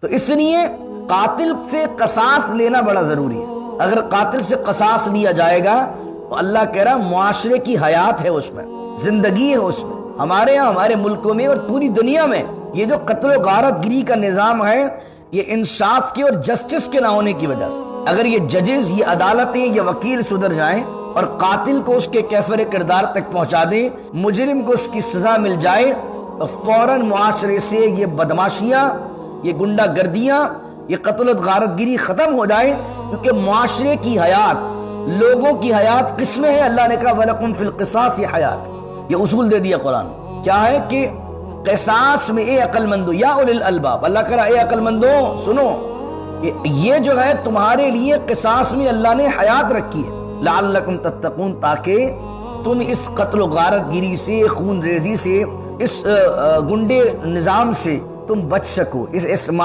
تو اس لیے قاتل سے قصاص لینا بڑا ضروری ہے۔ اگر قاتل سے قصاص لیا جائے گا تو اللہ کہہ رہا معاشرے کی حیات ہے، اس میں زندگی ہے، اس میں ہمارے یہاں ہمارے ملکوں میں اور پوری دنیا میں یہ جو قتل و غارت گری کا نظام ہے یہ انصاف کے اور جسٹس کے نہ ہونے کی وجہ سے۔ اگر یہ ججز، یہ عدالتیں، یہ وکیل سدھر جائیں اور قاتل کو اس کے کیفر کردار تک پہنچا دیں، مجرم کو اس کی سزا مل جائے، تو فوراً معاشرے سے یہ بدماشیاں، یہ گنڈا گردیاں، یہ قتل و غارت گری ختم ہو جائے، کیونکہ معاشرے کی حیات، لوگوں کی حیات کس میں ہے؟ اللہ نے کہا وَلَكُمْ فِي الْقِصَاصِ حیات، یہ اصول دے دیا قرآن۔ کیا ہے کہ قصاص میں اے عقل مندو یا اولی الالباب، اللہ کہہ رہا اے عقل مندو سنو کہ یہ جو ہے تمہارے لیے قصاص میں اللہ نے حیات رکھی ہے، لعلکم تتقون، تاکہ تم اس قتل و غارت گری سے، خون ریزی سے، اس گنڈے نظام سے تم بچ سکو، اس معاملے